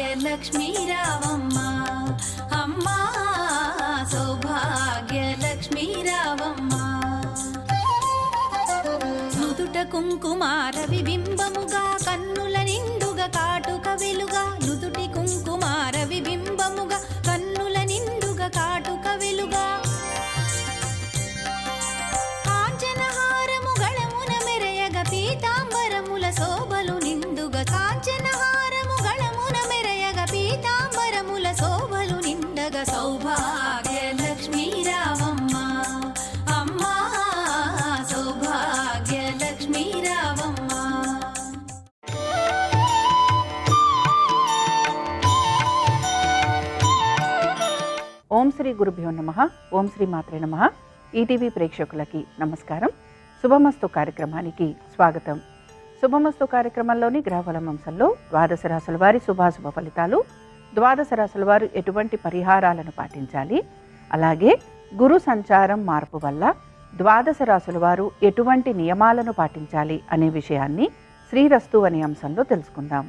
సౌభాగ్యలక్ష్మీ రావమ్మ అమ్మా, సౌభాగ్యలక్ష్మీ రావమ్మ. నుదుట కుంకుమార విబింబముగా కన్నుల నిండుగా కాటుక వెలుగా, నుదుటి కుంకుమార విబింబముగా కన్నుల నిండుగా కాటుక వెలుగా, కాంచనహారము గళమున మెరయగ పీతాంబరముల శోభలు నిండుగా, కాంచనహారము గళమున మెరయగ పీతాంబరముల శోభలు నిండగా, సౌభాగ్యలక్ష్మీ రావమ్మ అమ్మా, సౌభాగ్యలక్ష్మీ రావమ్మ. ఓం శ్రీ గురుభ్యో నమః. ఓం శ్రీ మాత్రే నమః. ఈటీవీ ప్రేక్షకులకి నమస్కారం. శుభమస్తు కార్యక్రమానికి స్వాగతం. శుభమస్తు కార్యక్రమంలోని గ్రహఫలం అంశంలో ద్వాదశ రాశుల వారి శుభాశుభ ఫలితాలు, ద్వాదశ రాశుల వారు ఎటువంటి పరిహారాలను పాటించాలి, అలాగే గురు సంచారం మార్పు వల్ల ద్వాదశ రాశుల వారు ఎటువంటి నియమాలను పాటించాలి అనే విషయాన్ని శ్రీరస్తు అనే అంశంలో తెలుసుకుందాం.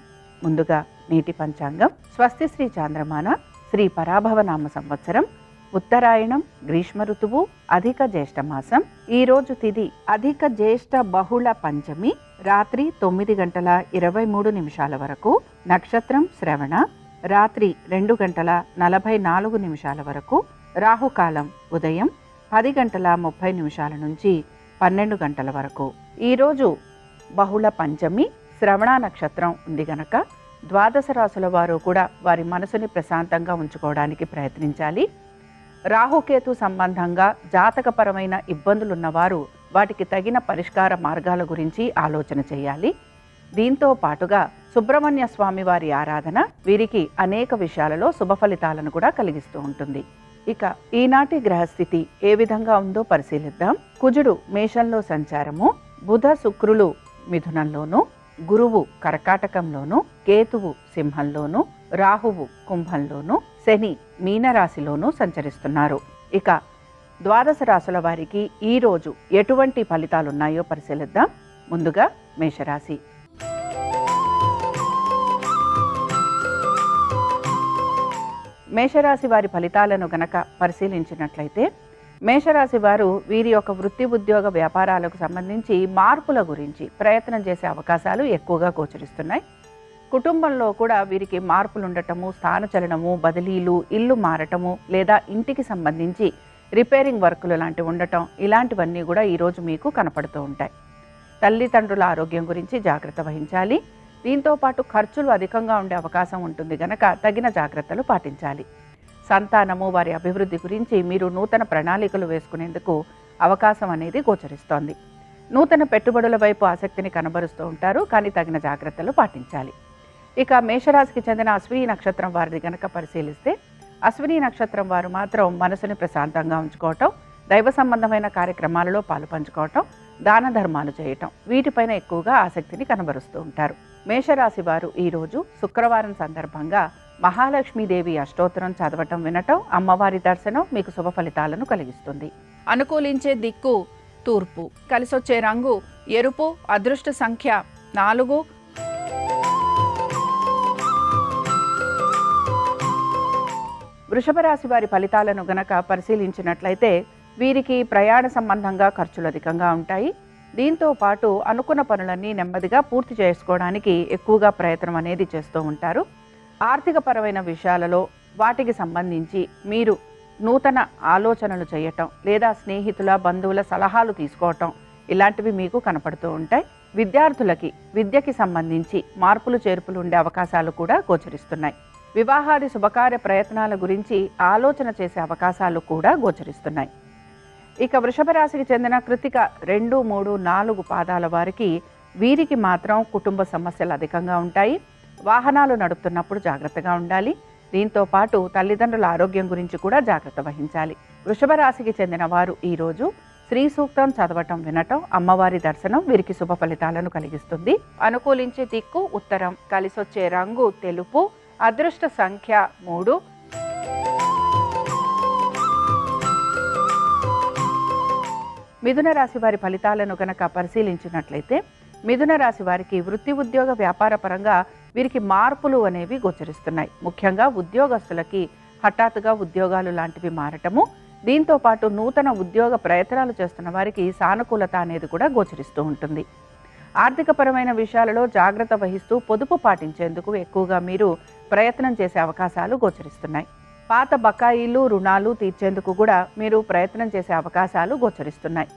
ముందుగా నేటి పంచాంగం. స్వస్తి శ్రీ చాంద్రమాన శ్రీ పరాభవనామ సంవత్సరం, ఉత్తరాయణం, గ్రీష్మ ఋతువు, అధిక జ్యేష్ఠ మాసం. ఈరోజు తిథి అధిక జ్యేష్ఠ బహుళ పంచమి, రాత్రి 9:23 వరకు. నక్షత్రం శ్రవణ, రాత్రి 2:44 వరకు. రాహుకాలం ఉదయం 10:30 నుంచి 12 గంటల వరకు. ఈరోజు బహుళ పంచమి, శ్రవణ నక్షత్రం ఉంది గనక ద్వాదశ రాశుల వారు కూడా వారి మనసుని ప్రశాంతంగా ఉంచుకోవడానికి ప్రయత్నించాలి. రాహుకేతు సంబంధంగా జాతకపరమైన ఇబ్బందులు ఉన్నవారు వాటికి తగిన పరిష్కార మార్గాల గురించి ఆలోచన చేయాలి. దీంతో పాటుగా సుబ్రహ్మణ్య స్వామి వారి ఆరాధన వీరికి అనేక విషయాలలో శుభ ఫలితాలను కూడా కలిగిస్తూ ఉంటుంది. ఇక ఈనాటి గ్రహస్థితి ఏ విధంగా ఉందో పరిశీలిద్దాం. కుజుడు మేషంలో సంచారము, బుధ శుక్రులు మిథునంలోను, గురువు కర్కాటకంలోను, కేతువు సింహంలోను, రాహువు కుంభంలోను, శని మీనరాశిలోనూ సంచరిస్తున్నారు. ఇక ద్వాదశ రాశుల వారికి ఈరోజు ఎటువంటి ఫలితాలున్నాయో పరిశీలిద్దాం. ముందుగా మేషరాశి. మేషరాశి వారి ఫలితాలను గనక పరిశీలించినట్లయితే, మేషరాశి వారు వీరి యొక్క వృత్తి ఉద్యోగ వ్యాపారాలకు సంబంధించి మార్పుల గురించి ప్రయత్నం చేసే అవకాశాలు ఎక్కువగా గోచరిస్తున్నాయి. కుటుంబంలో కూడా వీరికి మార్పులు ఉండటము, స్థానచలనము, బదిలీలు, ఇల్లు మారటము, లేదా ఇంటికి సంబంధించి రిపేరింగ్ వర్కులు లాంటివి ఉండటం, ఇలాంటివన్నీ కూడా ఈరోజు మీకు కనపడుతూ ఉంటాయి. తల్లిదండ్రుల ఆరోగ్యం గురించి జాగ్రత్త వహించాలి. దీంతో పాటు ఖర్చులు అధికంగా ఉండే అవకాశం ఉంటుంది గనక తగిన జాగ్రత్తలు పాటించాలి. సంతానము, వారి అభివృద్ధి గురించి మీరు నూతన ప్రణాళికలు వేసుకునేందుకు అవకాశం అనేది గోచరిస్తోంది. నూతన పెట్టుబడుల వైపు ఆసక్తిని కనబరుస్తూ ఉంటారు, కానీ తగిన జాగ్రత్తలు పాటించాలి. ఇక మేషరాశికి చెందిన అశ్విని నక్షత్రం వారిది గనక పరిశీలిస్తే, అశ్విని నక్షత్రం వారు మాత్రం మనసుని ప్రశాంతంగా ఉంచుకోవటం, దైవ సంబంధమైన కార్యక్రమాలలో పాలు పంచుకోవటం, దాన ధర్మాలు చేయటం, వీటిపైన ఎక్కువగా ఆసక్తిని కనబరుస్తూ ఉంటారు. మేషరాశి వారు ఈరోజు శుక్రవారం సందర్భంగా మహాలక్ష్మీదేవి అష్టోత్తరం చదవటం, వినటం, అమ్మవారి దర్శనం మీకు శుభ ఫలితాలను కలిగిస్తుంది. అనుకూలించే దిక్కు తూర్పు, కలిసొచ్చే రంగు ఎరుపు, అదృష్ట సంఖ్య 4. వృషభ రాశి వారి ఫలితాలను గనక పరిశీలించినట్లయితే, వీరికి ప్రయాణ సంబంధంగా ఖర్చులు అధికంగా ఉంటాయి. దీంతో పాటు అనుకున్న పనులన్నీ నెమ్మదిగా పూర్తి చేసుకోవడానికి ఎక్కువగా ప్రయత్నం అనేది చేస్తూ ఉంటారు. ఆర్థిక పరమైన విషయాలలో వాటికి సంబంధించి మీరు నూతన ఆలోచనలు చేయటం, లేదా స్నేహితుల, బంధువుల సలహాలు తీసుకోవటం, ఇలాంటివి మీకు కనపడుతూ ఉంటాయి. విద్యార్థులకి విద్యకి సంబంధించి మార్పులు చేర్పులు ఉండే అవకాశాలు కూడా గోచరిస్తున్నాయి. వివాహాది శుభకార్య ప్రయత్నాల గురించి ఆలోచన చేసే అవకాశాలు కూడా గోచరిస్తున్నాయి. ఇక వృషభ రాశికి చెందిన కృతిక 2, 3, 4 పాదాల వారికి వీరికి మాత్రం కుటుంబ సమస్యలు అధికంగా ఉంటాయి. వాహనాలు నడుపుతున్నప్పుడు జాగ్రత్తగా ఉండాలి. దీంతో పాటు తల్లిదండ్రుల ఆరోగ్యం గురించి కూడా జాగ్రత్త వహించాలి. వృషభ రాశికి చెందిన వారు ఈరోజు శ్రీ సూక్తం చదవటం, వినటం, అమ్మవారి దర్శనం వీరికి శుభ ఫలితాలను కలిగిస్తుంది. అనుకూలించే దిక్కు ఉత్తరం, కలిసొచ్చే రంగు తెలుపు, అదృష్ట సంఖ్య 3. మిథున రాశి వారి ఫలితాలను కనుక పరిశీలించినట్లయితే, మిథున రాశి వారికి వృత్తి ఉద్యోగ వ్యాపార పరంగా వీరికి మార్పులు అనేవి గోచరిస్తున్నాయి. ముఖ్యంగా ఉద్యోగస్తులకి హఠాత్తుగా ఉద్యోగాలు లాంటివి మారటము, దీంతో పాటు నూతన ఉద్యోగ ప్రయత్నాలు చేస్తున్న వారికి సానుకూలత అనేది కూడా గోచరిస్తూ ఉంటుంది. ఆర్థికపరమైన విషయాలలో జాగ్రత్త వహిస్తూ పొదుపు పాటించేందుకు ఎక్కువగా మీరు ప్రయత్నం చేసే అవకాశాలు గోచరిస్తున్నాయి. పాత బకాయిలు రుణాలు తీర్చేందుకు కూడా మీరు ప్రయత్నం చేసే అవకాశాలు గోచరిస్తున్నాయి.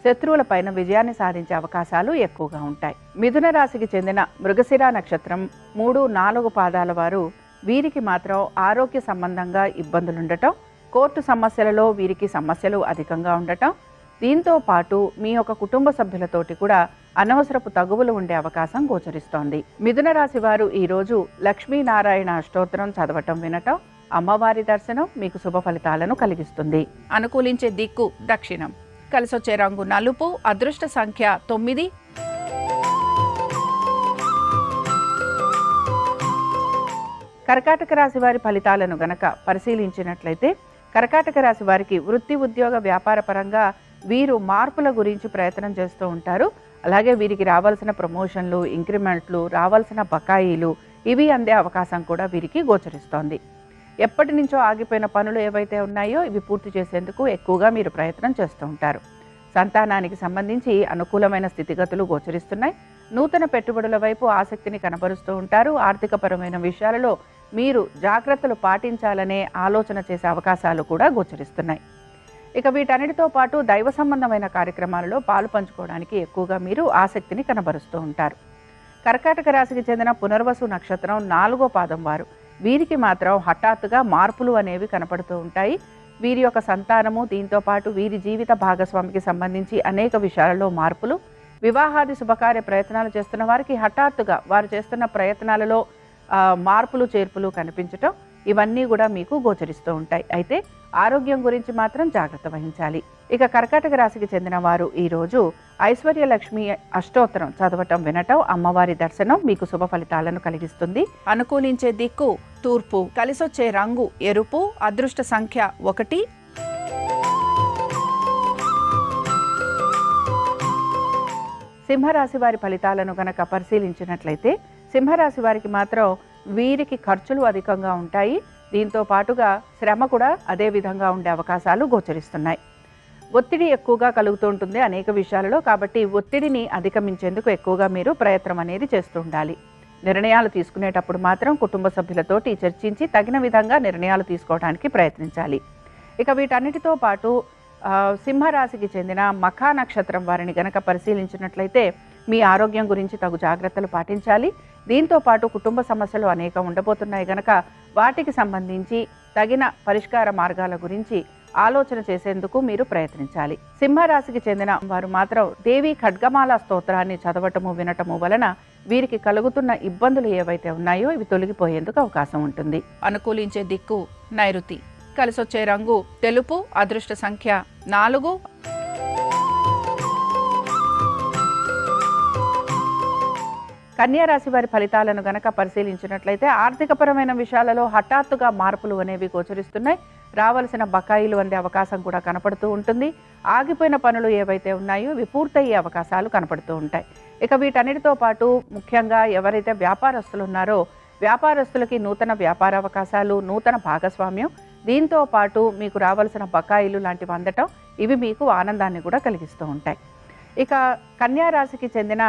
శత్రువులపైన విజయాన్ని సాధించే అవకాశాలు ఎక్కువగా ఉంటాయి. మిథున రాశికి చెందిన మృగశిర నక్షత్రం 3-4 పాదాల వారు, వీరికి మాత్రం ఆరోగ్య సంబంధంగా ఇబ్బందులుండటం, కోర్టు సమస్యలలో వీరికి సమస్యలు అధికంగా ఉండటం, దీంతో పాటు మీ యొక్క కుటుంబ సభ్యులతోటి కూడా అనవసరపు తగువులు ఉండే అవకాశం గోచరిస్తోంది. మిథున రాశి వారు ఈరోజు లక్ష్మీనారాయణ అష్టోత్తరం చదవటం వినటం, అమ్మవారి దర్శనం మీకు శుభ ఫలితాలను కలిగిస్తుంది. అనుకూలించే దిక్కు దక్షిణం. కలిసొచ్చే రంగు నలుపు. అదృష్ట సంఖ్య 9. కర్కాటక రాశి వారి ఫలితాలను గనక పరిశీలించినట్లయితే, కర్కాటక రాశి వారికి వృత్తి ఉద్యోగ వ్యాపార పరంగా వీరు మార్పుల గురించి ప్రయత్నం చేస్తూ ఉంటారు. అలాగే వీరికి రావాల్సిన ప్రమోషన్లు, ఇంక్రిమెంట్లు, రావాల్సిన బకాయిలు ఇవి అందే అవకాశం కూడా వీరికి గోచరిస్తోంది. ఎప్పటి నుంచో ఆగిపోయిన పనులు ఏవైతే ఉన్నాయో ఇవి పూర్తి చేసేందుకు ఎక్కువగా మీరు ప్రయత్నం చేస్తూ ఉంటారు. సంతానానికి సంబంధించి అనుకూలమైన స్థితిగతులు గోచరిస్తున్నాయి. నూతన పెట్టుబడుల వైపు ఆసక్తిని కనబరుస్తూ ఉంటారు. ఆర్థికపరమైన విషయాలలో మీరు జాగ్రత్తలు పాటించాలనే ఆలోచన చేసే అవకాశాలు కూడా గోచరిస్తున్నాయి. ఇక వీటన్నిటితో పాటు దైవ సంబంధమైన కార్యక్రమాలలో పాలు పంచుకోవడానికి ఎక్కువగా మీరు ఆసక్తిని కనబరుస్తూ ఉంటారు. కర్కాటక రాశికి చెందిన పునర్వసు నక్షత్రం 4వ పాదం వారు, వీరికి మాత్రం హఠాత్తుగా మార్పులు అనేవి కనపడుతూ ఉంటాయి. వీరి యొక్క సంతానము, దీంతో పాటు వీరి జీవిత భాగస్వామికి సంబంధించి అనేక విషయాలలో మార్పులు, వివాహాది శుభకార్య ప్రయత్నాలు చేస్తున్న వారికి హఠాత్తుగా వారు చేస్తున్న ప్రయత్నాలలో మార్పులు చేర్పులు కనిపించటం, ఇవన్నీ కూడా మీకు గోచరిస్తూ ఉంటాయి. అయితే ఆరోగ్యం గురించి మాత్రం జాగ్రత్త వహించాలి. ఇక కర్కాటక రాశికి చెందిన వారు ఈరోజు ఐశ్వర్యలక్ష్మి అష్టోత్తరం చదవటం వినటం, అమ్మవారి దర్శనం మీకు శుభ ఫలితాలను కలిగిస్తుంది. అనుకూలించే దిక్కు తూర్పు. కలిసొచ్చే రంగు ఎరుపు. అదృష్ట సంఖ్య 1. సింహరాశి వారి ఫలితాలను గనక పరిశీలించినట్లయితే, సింహరాశి వారికి మాత్రం వీరికి ఖర్చులు అధికంగా ఉంటాయి. దీంతో పాటుగా శ్రమ కూడా అదే విధంగా ఉండే అవకాశాలు గోచరిస్తున్నాయి. ఒత్తిడి ఎక్కువగా కలుగుతూ ఉంటుంది అనేక విషయాలలో. కాబట్టి ఒత్తిడిని అధిగమించేందుకు ఎక్కువగా మీరు ప్రయత్నం అనేది చేస్తూ ఉండాలి. నిర్ణయాలు తీసుకునేటప్పుడు మాత్రం కుటుంబ సభ్యులతోటి చర్చించి తగిన విధంగా నిర్ణయాలు తీసుకోవడానికి ప్రయత్నించాలి. ఇక వీటన్నిటితో పాటు సింహరాశికి చెందిన మఖా నక్షత్రం వారిని గనక పరిశీలించినట్లయితే, మీ ఆరోగ్యం గురించి తగు జాగ్రత్తలు పాటించాలి. దీంతో పాటు కుటుంబ సమస్యలు అనేకం ఉండబోతున్నాయి గనక వాటికి సంబంధించి తగిన పరిష్కార మార్గాల గురించి ఆలోచన చేసేందుకు మీరు ప్రయత్నించాలి. సింహరాశికి చెందిన వారు మాత్రం దేవి ఖడ్గమాల స్తోత్రాన్ని చదవటము వినటము వలన వీరికి కలుగుతున్న ఇబ్బందులు ఏవైతే ఉన్నాయో ఇవి తొలగిపోయేందుకు అవకాశం ఉంటుంది. అనుకూలించే దిక్కు నైరుతి. కలిసొచ్చే రంగు తెలుపు. అదృష్ట సంఖ్య 4. కన్యా రాశి వారి ఫలితాలను గనక పరిశీలించినట్లయితే, ఆర్థికపరమైన విషయాలలో హఠాత్తుగా మార్పులు అనేవి గోచరిస్తున్నాయి. రావాల్సిన బకాయిలు అందే అవకాశం కూడా కనపడుతూ ఉంటుంది. ఆగిపోయిన పనులు ఏవైతే ఉన్నాయో ఇవి పూర్తయ్యే అవకాశాలు కనపడుతూ ఉంటాయి. ఇక వీటన్నిటితో పాటు ముఖ్యంగా ఎవరైతే వ్యాపారస్తులు ఉన్నారో వ్యాపారస్తులకి నూతన వ్యాపార అవకాశాలు, నూతన భాగస్వామ్యం, దీంతో పాటు మీకు రావాల్సిన బకాయిలు లాంటివి అందటం ఇవి మీకు ఆనందాన్ని కూడా కలిగిస్తూ ఉంటాయి. ఇక కన్యా రాశికి చెందిన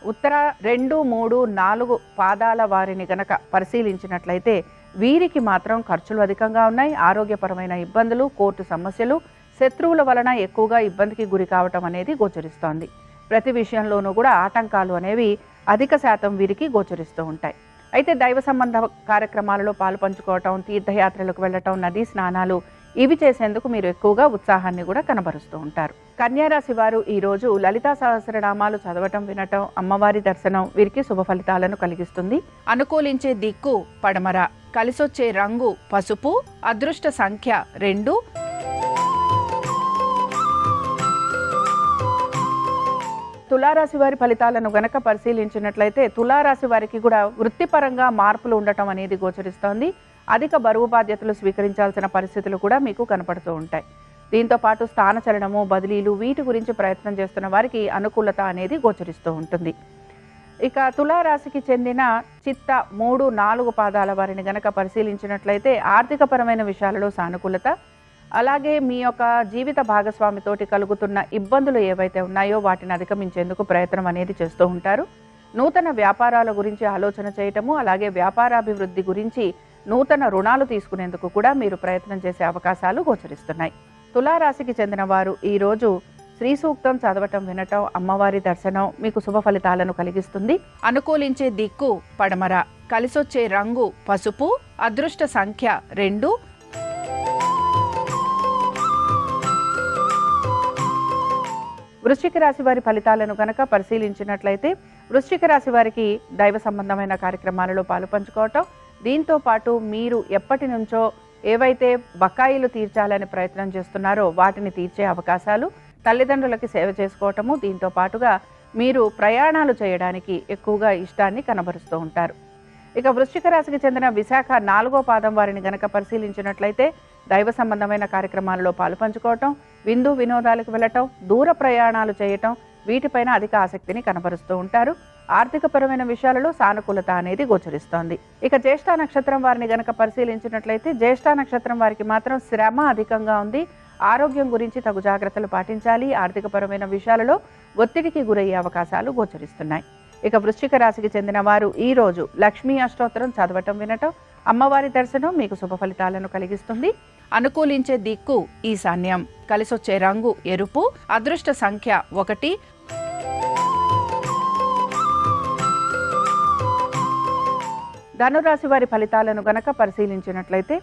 ఉత్తర 2, 3, 4 పాదాల వారిని గనక పరిశీలించినట్లయితే, వీరికి మాత్రం ఖర్చులు అధికంగా ఉన్నాయి. ఆరోగ్యపరమైన ఇబ్బందులు, కోర్టు సమస్యలు, శత్రువుల వలన ఎక్కువగా ఇబ్బందికి గురి కావటం అనేది గోచరిస్తోంది. ప్రతి విషయంలోనూ కూడా ఆటంకాలు అనేవి అధిక శాతం వీరికి గోచరిస్తూ ఉంటాయి. అయితే దైవ సంబంధ కార్యక్రమాలలో పాలు పంచుకోవటం, తీర్థయాత్రలకు వెళ్ళటం, నదీ స్నానాలు ఇవి చేసేందుకు మీరు ఎక్కువగా ఉత్సాహాన్ని కూడా కనబరుస్తూ ఉంటారు. కన్యా రాశి వారు ఈరోజు లలితా సహస్రనామాలు చదవటం వినటం, అమ్మవారి దర్శనం వీరికి శుభ ఫలితాలను కలిగిస్తుంది. అనుకూలించే దిక్కు పడమర. కలిసొచ్చే రంగు పసుపు. అదృష్ట సంఖ్య 2. తులారాశి వారి ఫలితాలను గనక పరిశీలించినట్లయితే, తులారాశి వారికి కూడా వృత్తిపరంగా మార్పులు ఉండటం అనేది గోచరిస్తోంది. అధిక బరువు బాధ్యతలు స్వీకరించాల్సిన పరిస్థితులు కూడా మీకు కనపడుతూ ఉంటాయి. దీంతో పాటు స్థానచలనము, బదిలీలు వీటి గురించి ప్రయత్నం చేస్తున్న వారికి అనుకూలత అనేది గోచరిస్తూ ఉంటుంది. ఇక తులారాశికి చెందిన చిత్త 3, 4 పాదాల వారిని గనక పరిశీలించినట్లయితే ఆర్థికపరమైన విషయాలలో సానుకూలత, అలాగే మీ యొక్క జీవిత భాగస్వామితోటి కలుగుతున్న ఇబ్బందులు ఏవైతే ఉన్నాయో వాటిని అధిగమించేందుకు ప్రయత్నం అనేది చేస్తూ ఉంటారు. నూతన వ్యాపారాల గురించి ఆలోచన చేయటము, అలాగే వ్యాపారాభివృద్ధి గురించి నూతన రుణాలు తీసుకునేందుకు కూడా మీరు ప్రయత్నం చేసే అవకాశాలు గోచరిస్తున్నాయి. తులారాశికి చెందిన వారు ఈరోజు శ్రీ సూక్తం చదవటం, వినటం, అమ్మవారి దర్శనం మీకు శుభ ఫలితాలను కలిగిస్తుంది. అనుకూలించే దిక్కు పడమర, కలిసొచ్చే రంగు పసుపు, అదృష్ట సంఖ్య 2. వృశ్చిక రాశి వారి ఫలితాలను కనుక పరిశీలించినట్లయితే వృశ్చిక రాశి వారికి దైవ సంబంధమైన కార్యక్రమాలలో పాలు పంచుకోవటం, దీంతో పాటు మీరు ఎప్పటి నుంచో ఏవైతే బకాయిలు తీర్చాలని ప్రయత్నం చేస్తున్నారో వాటిని తీర్చే అవకాశాలు, తల్లిదండ్రులకి సేవ చేసుకోవటము, దీంతో పాటుగా మీరు ప్రయాణాలు చేయడానికి ఎక్కువగా ఇష్టాన్ని కనబరుస్తూ ఉంటారు. ఇక వృశ్చిక రాశికి చెందిన విశాఖ 4వ పాదం వారిని గనక పరిశీలించినట్లయితే దైవ సంబంధమైన కార్యక్రమాలలో పాలు పంచుకోవటం, విందు వినోదాలకు వెళ్ళటం, దూర ప్రయాణాలు చేయటం, వీటిపైన అధిక ఆసక్తిని కనబరుస్తూ ఉంటారు. ఆర్థికపరమైన విషయాలలో సానుకూలత అనేది గోచరిస్తోంది. ఇక జ్యేష్ఠ నక్షత్రం వారిని గనక పరిశీలించినట్లయితే జ్యేష్ఠ నక్షత్రం వారికి మాత్రం శ్రమ అధికంగా ఉంది. ఆరోగ్యం గురించి తగు జాగ్రత్తలు పాటించాలి. ఆర్థికపరమైన విషయాలలో ఒత్తిడికి గురయ్యే అవకాశాలు గోచరిస్తున్నాయి. ఇక వృశ్చిక రాశికి చెందిన వారు ఈరోజు లక్ష్మీ అష్టోత్తరం చదవటం, వినటం, అమ్మవారి దర్శనం మీకు శుభ ఫలితాలను కలిగిస్తుంది. అనుకూలించే దిక్కు ఈశాన్యం, కలిసొచ్చే రంగు ఎరుపు, అదృష్ట సంఖ్య 1. ధనురాశి వారి ఫలితాలను గనక పరిశీలించినట్లయితే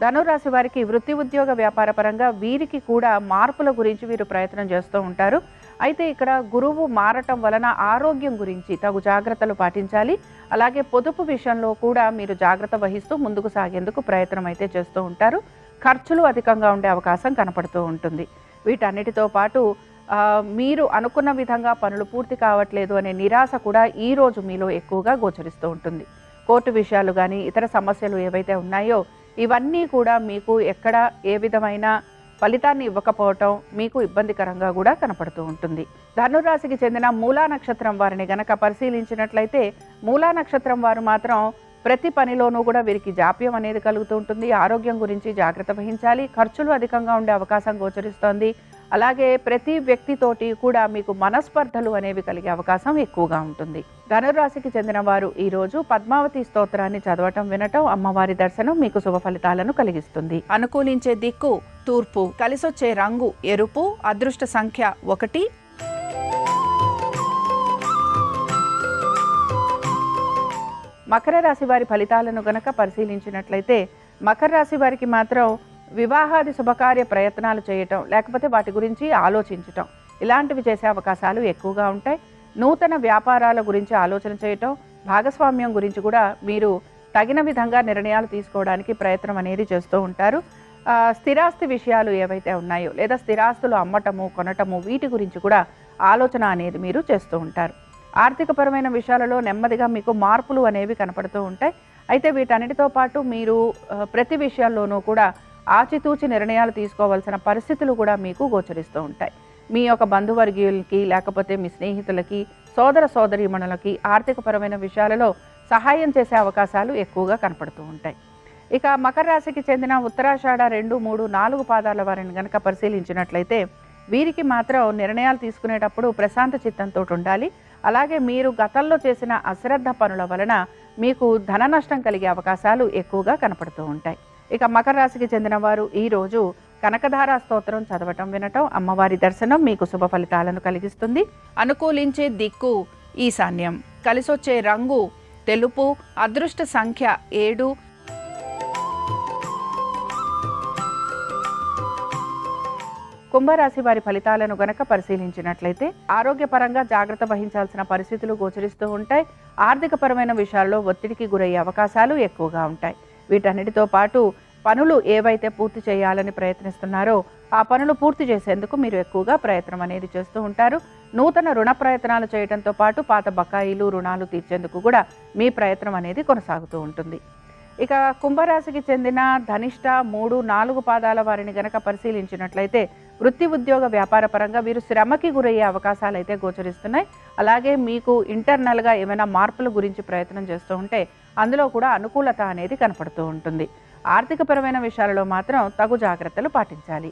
ధనురాశి వారికి వృత్తి ఉద్యోగ వ్యాపార పరంగా వీరికి కూడా మార్పుల గురించి వీరు ప్రయత్నం చేస్తూ ఉంటారు. అయితే ఇక్కడ గురువు మారటం వలన ఆరోగ్యం గురించి తగు జాగ్రత్తలు పాటించాలి. అలాగే పొదుపు విషయంలో కూడా మీరు జాగ్రత్త వహిస్తూ ముందుకు సాగేందుకు ప్రయత్నం అయితే చేస్తూ ఉంటారు. ఖర్చులు అధికంగా ఉండే అవకాశం కనపడుతూ ఉంటుంది. వీటన్నిటితో పాటు మీరు అనుకున్న విధంగా పనులు పూర్తి కావట్లేదు అనే నిరాశ కూడా ఈరోజు మీలో ఎక్కువగా గోచరిస్తూ ఉంటుంది. కోర్టు విషయాలు కానీ ఇతర సమస్యలు ఏవైతే ఉన్నాయో ఇవన్నీ కూడా మీకు ఎక్కడ ఏ విధమైన ఫలితాన్ని ఇవ్వకపోవటం మీకు ఇబ్బందికరంగా కూడా కనపడుతూ ఉంటుంది. ధనురాశికి చెందిన మూలా నక్షత్రం వారిని గనక పరిశీలించినట్లయితే మూలా నక్షత్రం వారు మాత్రం ప్రతి పనిలోనూ కూడా వీరికి జాప్యం అనేది కలుగుతూ ఉంటుంది. ఆరోగ్యం గురించి జాగ్రత్త వహించాలి. ఖర్చులు అధికంగా ఉండే అవకాశం గోచరిస్తోంది. అలాగే ప్రతి వ్యక్తితోటి కూడా మీకు మనస్పర్ధలు అనేవి కలిగే అవకాశం ఎక్కువగా ఉంటుంది. ధనురాశికి చెందిన వారు ఈరోజు పద్మావతి స్తోత్రాన్ని చదవటం, వినటం, అమ్మవారి దర్శనం మీకు శుభ ఫలితాలను కలిగిస్తుంది. అనుకూలించే దిక్కు తూర్పు, కలిసొచ్చే రంగు ఎరుపు, అదృష్ట సంఖ్య 1. మకర రాశి వారి ఫలితాలను గనక పరిశీలించినట్లయితే మకర రాశి వారికి మాత్రం వివాహాది శుభకార్య ప్రయత్నాలు చేయటం, లేకపోతే వాటి గురించి ఆలోచించటం, ఇలాంటివి చేసే అవకాశాలు ఎక్కువగా ఉంటాయి. నూతన వ్యాపారాల గురించి ఆలోచన చేయటం, భాగస్వామ్యం గురించి కూడా మీరు తగిన విధంగా నిర్ణయాలు తీసుకోవడానికి ప్రయత్నం అనేది చేస్తూ ఉంటారు. స్థిరాస్తి విషయాలు ఏవైతే ఉన్నాయో లేదా స్థిరాస్తులు అమ్మటము, కొనటము, వీటి గురించి కూడా ఆలోచన అనేది మీరు చేస్తూ ఉంటారు. ఆర్థికపరమైన విషయాలలో నెమ్మదిగా మీకు మార్పులు అనేవి కనపడుతూ ఉంటాయి. అయితే వీటన్నిటితో పాటు మీరు ప్రతి విషయాల్లోనూ కూడా ఆచితూచి నిర్ణయాలు తీసుకోవాల్సిన పరిస్థితులు కూడా మీకు గోచరిస్తూ ఉంటాయి. మీ యొక్క బంధువర్గీయులకి లేకపోతే మీ స్నేహితులకి, సోదర సోదరీమణులకి ఆర్థికపరమైన విషయాలలో సహాయం చేసే అవకాశాలు ఎక్కువగా కనపడుతూ ఉంటాయి. ఇక మకర రాశికి చెందిన ఉత్తరాషాఢ 2, 3, 4 పాదాల వారిని కనుక పరిశీలించినట్లయితే వీరికి మాత్రం నిర్ణయాలు తీసుకునేటప్పుడు ప్రశాంత చిత్తంతో ఉండాలి. అలాగే మీరు గతంలో చేసిన అశ్రద్ధ పనుల వలన మీకు ధన నష్టం కలిగే అవకాశాలు ఎక్కువగా కనపడుతూ ఉంటాయి. ఇక మకర రాశికి చెందిన వారు ఈరోజు కనకధార స్తోత్రం చదవటం, వినటం, అమ్మవారి దర్శనం మీకు శుభ ఫలితాలను కలిగిస్తుంది. అనుకూలించే దిక్కు ఈశాన్యం, కలిసొచ్చే రంగు తెలుపు, అదృష్ట సంఖ్య 7. కుంభరాశి వారి ఫలితాలను గనక పరిశీలించినట్లయితే ఆరోగ్యపరంగా జాగ్రత్త వహించాల్సిన పరిస్థితులు గోచరిస్తూ ఉంటాయి. ఆర్థికపరమైన విషయాల్లో ఒత్తిడికి గురయ్యే అవకాశాలు ఎక్కువగా ఉంటాయి. వీటన్నిటితో పాటు పనులు ఏవైతే పూర్తి చేయాలని ప్రయత్నిస్తున్నారో ఆ పనులు పూర్తి చేసేందుకు మీరు ఎక్కువగా ప్రయత్నం అనేది చేస్తూ ఉంటారు. నూతన రుణ ప్రయత్నాలు చేయడంతో పాటు పాత బకాయిలు, రుణాలు తీర్చేందుకు కూడా మీ ప్రయత్నం అనేది కొనసాగుతూ ఉంటుంది. ఇక కుంభరాశికి చెందిన ధనిష్ట 3, 4 పాదాల వారిని గనక పరిశీలించినట్లయితే వృత్తి ఉద్యోగ వ్యాపార పరంగా వీరు శ్రమకి గురయ్యే అవకాశాలు అయితే గోచరిస్తున్నాయి. అలాగే మీకు ఇంటర్నల్గా ఏమైనా మార్పుల గురించి ప్రయత్నం చేస్తూ ఉంటే అందులో కూడా అనుకూలత అనేది కనపడుతూ ఉంటుంది. ఆర్థికపరమైన విషయాలలో మాత్రం తగు జాగ్రత్తలు పాటించాలి.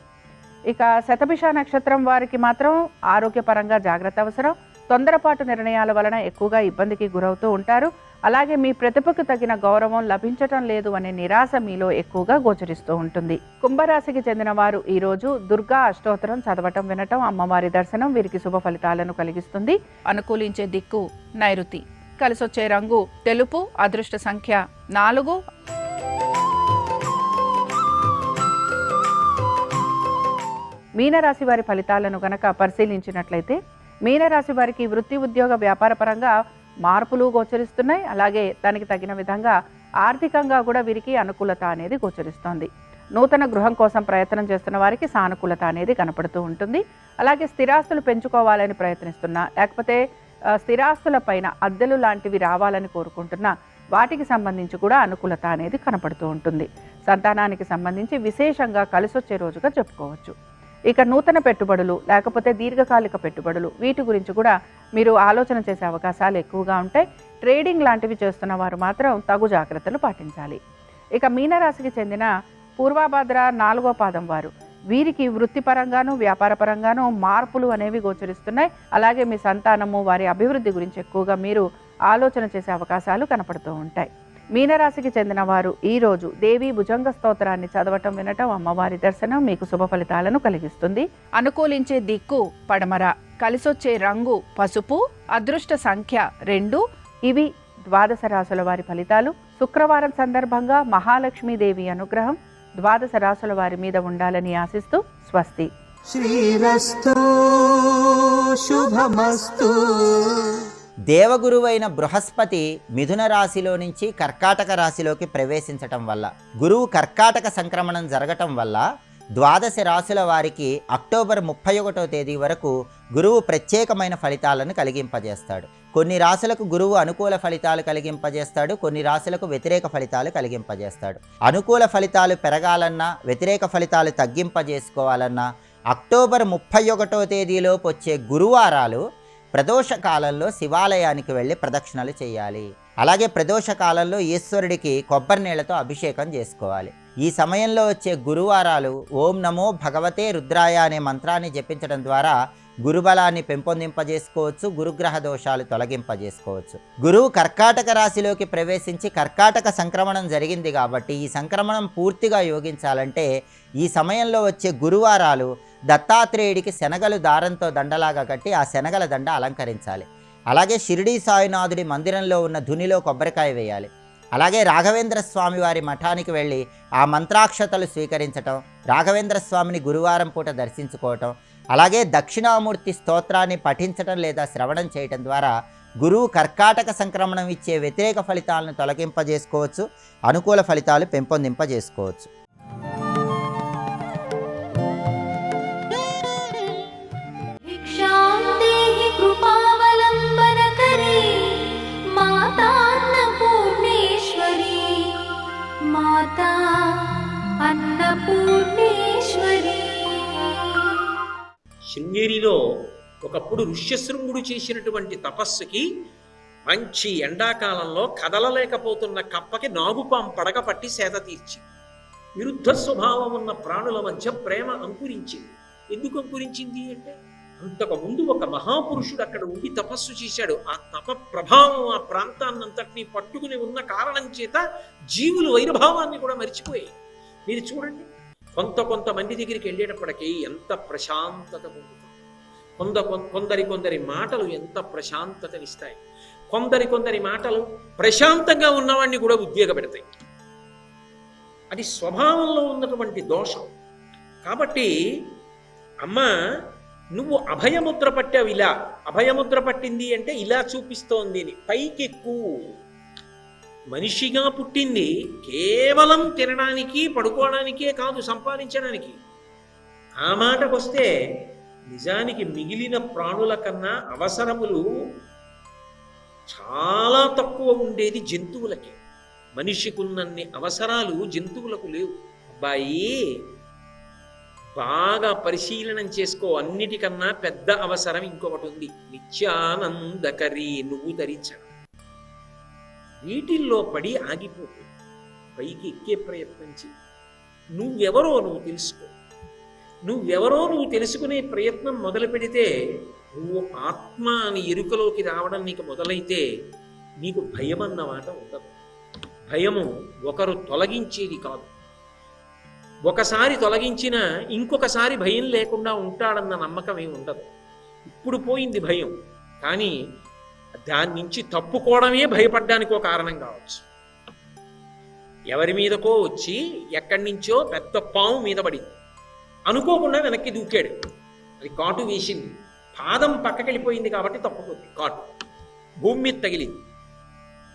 ఇక శతభిష నక్షత్రం వారికి మాత్రం ఆరోగ్యపరంగా జాగ్రత్త అవసరం. తొందరపాటు నిర్ణయాల వలన ఎక్కువగా ఇబ్బందికి గురవుతూ ఉంటారు. అలాగే మీ ప్రతిభకు తగిన గౌరవం లభించటం లేదు అనే నిరాశ మీలో ఎక్కువగా గోచరిస్తూ ఉంటుంది. కుంభరాశికి చెందిన వారు ఈరోజు దుర్గా అష్టోత్తరం చదవటం, వినటం, అమ్మవారి దర్శనం వీరికి శుభ ఫలితాలను కలిగిస్తుంది. అనుకూలించే దిక్కు నైరుతి. కలిసొచ్చే రంగు తెలుపు. అదృష్ట సంఖ్య 4. మీనరాశి వారి ఫలితాలను గనక పరిశీలించినట్లయితే మీనరాశి వారికి వృత్తి ఉద్యోగ వ్యాపార పరంగా మార్పులు గోచరిస్తున్నాయి. అలాగే దానికి తగిన విధంగా ఆర్థికంగా కూడా వీరికి అనుకూలత అనేది గోచరిస్తోంది. నూతన గృహం కోసం ప్రయత్నం చేస్తున్న వారికి సానుకూలత అనేది కనపడుతూ ఉంటుంది. అలాగే స్థిరాస్తులు పెంచుకోవాలని ప్రయత్నిస్తున్నా, లేకపోతే స్థిరాస్తుల పైన అద్దెలు లాంటివి రావాలని కోరుకుంటున్నా వాటికి సంబంధించి కూడా అనుకూలత అనేది కనపడుతూ ఉంటుంది. సంతానానికి సంబంధించి విశేషంగా కలిసొచ్చే రోజుగా చెప్పుకోవచ్చు. ఇక నూతన పెట్టుబడులు లేకపోతే దీర్ఘకాలిక పెట్టుబడులు వీటి గురించి కూడా మీరు ఆలోచన చేసే అవకాశాలు ఎక్కువగా ఉంటాయి. ట్రేడింగ్ లాంటివి చేస్తున్న వారు మాత్రం తగు జాగ్రత్తలు పాటించాలి. ఇక మీనరాశికి చెందిన పూర్వాభాద్ర 4వ పాదం వారు వీరికి వృత్తిపరంగాను వ్యాపారపరంగాను మార్పులు అనేవి గోచరిస్తున్నాయి. అలాగే మీ సంతానము వారి అభివృద్ధి గురించి ఎక్కువగా మీరు ఆలోచన చేసే అవకాశాలు కనపడుతూ ఉంటాయి. మీనరాశికి చెందిన వారు ఈరోజు దేవి భుజంగ స్తోత్రాన్ని చదవటం, వినటం, అమ్మవారి దర్శనం మీకు శుభ ఫలితాలను కలిగిస్తుంది. అనుకూలించే దిక్కు పడమర. కలిసొచ్చే రంగు పసుపు. అదృష్ట సంఖ్య 2. ఇవి ద్వాదశ రాశుల వారి ఫలితాలు. శుక్రవారం సందర్భంగా మహాలక్ష్మీదేవి అనుగ్రహం ద్వాదశ రాశుల వారి మీద ఉండాలని ఆశిస్తూ స్వస్తి. శ్రీరస్తు శుభమస్తు. దేవగురువైన బృహస్పతి మిథున రాశిలో నుంచి కర్కాటక రాశిలోకి ప్రవేశించటం వల్ల, గురువు కర్కాటక సంక్రమణం జరగటం వల్ల ద్వాదశ రాశుల వారికి అక్టోబర్ 31వ తేదీ వరకు గురువు ప్రత్యేకమైన ఫలితాలను కలిగింపజేస్తాడు. కొన్ని రాశులకు గురువు అనుకూల ఫలితాలు కలిగింపజేస్తాడు, కొన్ని రాశులకు వ్యతిరేక ఫలితాలు కలిగింపజేస్తాడు. అనుకూల ఫలితాలు పెరగాలన్నా, వ్యతిరేక ఫలితాలు తగ్గింపజేసుకోవాలన్నా అక్టోబర్ 31వ తేదీలోపు వచ్చే గురువారాలు ప్రదోష కాలంలో శివాలయానికి వెళ్ళి ప్రదక్షిణలు చేయాలి. అలాగే ప్రదోష కాలంలో ఈశ్వరుడికి కొబ్బరి నీళ్లతో అభిషేకం చేసుకోవాలి. ఈ సమయంలో వచ్చే గురువారాలు ఓం నమో భగవతే రుద్రాయ అనే మంత్రాన్ని జపించడం ద్వారా గురుబలాన్ని పెంపొందింపజేసుకోవచ్చు, గురుగ్రహ దోషాలు తొలగింపజేసుకోవచ్చు. గురువు కర్కాటక రాశిలోకి ప్రవేశించి కర్కాటక సంక్రమణం జరిగింది కాబట్టి ఈ సంక్రమణం పూర్తిగా యోగించాలంటే ఈ సమయంలో వచ్చే గురువారాలు దత్తాత్రేయుడికి శనగలు దారంతో దండలాగా కట్టి ఆ శనగల దండ అలంకరించాలి. అలాగే షిరిడీ సాయినాథుడి మందిరంలో ఉన్న ధునిలో కొబ్బరికాయ వేయాలి. అలాగే రాఘవేంద్ర స్వామి వారి మఠానికి వెళ్ళి ఆ మంత్రాక్షతలు స్వీకరించటం, రాఘవేంద్ర స్వామిని గురువారం పూట దర్శించుకోవటం, అలాగే దక్షిణామూర్తి స్తోత్రాన్ని పఠించటం లేదా శ్రవణం చేయటం ద్వారా గురువు కర్కాటక సంక్రమణం ఇచ్చే వ్యతిరేక ఫలితాలను తొలగింపజేసుకోవచ్చు, అనుకూల ఫలితాలు పెంపొందింపజేసుకోవచ్చు. శృంగేరిలో ఒకప్పుడు ఋష్యశృంగుడు చేసినటువంటి తపస్సుకి మంచి ఎండాకాలంలో కదలలేకపోతున్న కప్పకి నాగుపాం పడక పట్టి సేద తీర్చి విరుద్ధ స్వభావం ఉన్న ప్రాణుల మధ్య ప్రేమ అంకురించింది. ఎందుకు అంకురించింది అంటే అంతకు ముందు ఒక మహాపురుషుడు అక్కడ ఉండి తపస్సు చేశాడు. ఆ తప ప్రభావం ఆ ప్రాంతాన్నంతటినీ పట్టుకుని ఉన్న కారణం చేత జీవులు వైరభావాన్ని కూడా మర్చిపోయాయి. మీరు చూడండి, కొంతమంది దగ్గరికి వెళ్ళేటప్పటికీ ఎంత ప్రశాంతత పొందుతుంది. కొందరి మాటలు ఎంత ప్రశాంతతనిస్తాయి. కొందరి మాటలు ప్రశాంతంగా ఉన్నవాడిని కూడా ఉద్వేగపెడతాయి. అది స్వభావంలో ఉన్నటువంటి దోషం. కాబట్టి అమ్మ నువ్వు అభయముద్ర పట్టావు, ఇలా అభయముద్ర పట్టింది అంటే ఇలా చూపిస్తోంది అని పైకెక్కు. మనిషిగా పుట్టింది కేవలం తినడానికి పడుకోవడానికే కాదు, సంపాదించడానికి. ఆ మాటకొస్తే నిజానికి మిగిలిన ప్రాణుల కన్నా అవసరములు చాలా తక్కువ ఉండేది జంతువులకి. మనిషికున్నన్ని అవసరాలు జంతువులకు లేవు. అబ్బాయి బాగా పరిశీలనం చేసుకో. అన్నిటికన్నా పెద్ద అవసరం ఇంకొకటి ఉంది, నిత్యానందకరి నువ్వు ధరించడం. వీటిల్లో పడి ఆగిపోతుంది, పైకి ఎక్కే ప్రయత్నం చెయ్యి. నువ్వెవరో నువ్వు తెలుసుకో. నువ్వెవరో నువ్వు తెలుసుకునే ప్రయత్నం మొదలు పెడితే, నువ్వు ఆత్మ అని ఎరుకలోకి రావడం నీకు మొదలైతే, నీకు భయం అన్నమాట ఉండదు. భయము ఒకరు తొలగించేది కాదు. ఒకసారి తొలగించినా ఇంకొకసారి భయం లేకుండా ఉంటాడన్న నమ్మకం ఏమి ఉండదు. ఇప్పుడు పోయింది భయం, కానీ దాని నుంచి తప్పుకోవడమే భయపడ్డానికి ఒక కారణం కావచ్చు. ఎవరి మీదకో వచ్చి ఎక్కడి నుంచో పెద్ద పాము మీద పడింది, అనుకోకుండా వెనక్కి దూకాడు, అది కాటు వేసింది, పాదం పక్కకెళ్ళిపోయింది కాబట్టి తప్పుకుంది, కాటు భూమి మీద తగిలింది.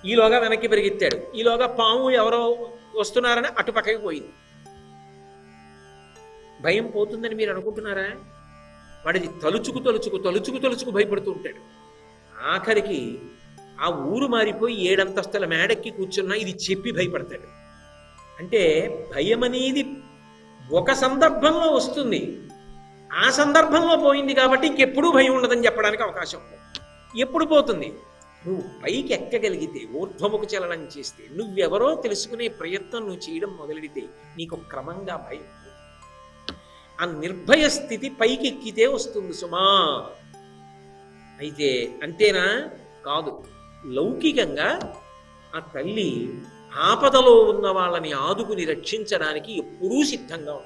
ఈలోగా వెనక్కి పెరిగెత్తాడు, ఈలోగా పాము ఎవరో వస్తున్నారని అటు పక్కకి పోయింది. భయం పోతుందని మీరు అనుకుంటున్నారా? వాడిది తలుచుకు తలుచుకు తలుచుకు తలుచుకు భయపడుతూ ఉంటాడు. ఆఖరికి ఆ ఊరు మారిపోయి 7 అంతస్తుల మేడెక్కి కూర్చున్నా ఇది చెప్పి భయపడతాడు. అంటే భయం అనేది ఒక సందర్భంలో వస్తుంది, ఆ సందర్భంలో పోయింది కాబట్టి ఇంకెప్పుడూ భయం ఉండదని చెప్పడానికి అవకాశం ఉంది. ఎప్పుడు పోతుంది? నువ్వు పైకి ఎక్కగలిగితే, ఊర్ధ్వముఖ చలనం చేస్తే, నువ్వెవరో తెలుసుకునే ప్రయత్నం నువ్వు చేయడం మొదలెడితే నీకు క్రమంగా భయం. ఆ నిర్భయ స్థితి పైకి ఎక్కితే వస్తుంది సుమా. అయితే అంతేనా? కాదు. లౌకికంగా ఆ తల్లి ఆపదలో ఉన్న వాళ్ళని ఆదుకుని రక్షించడానికి ఎప్పుడూ సిద్ధంగా ఉంటుంది.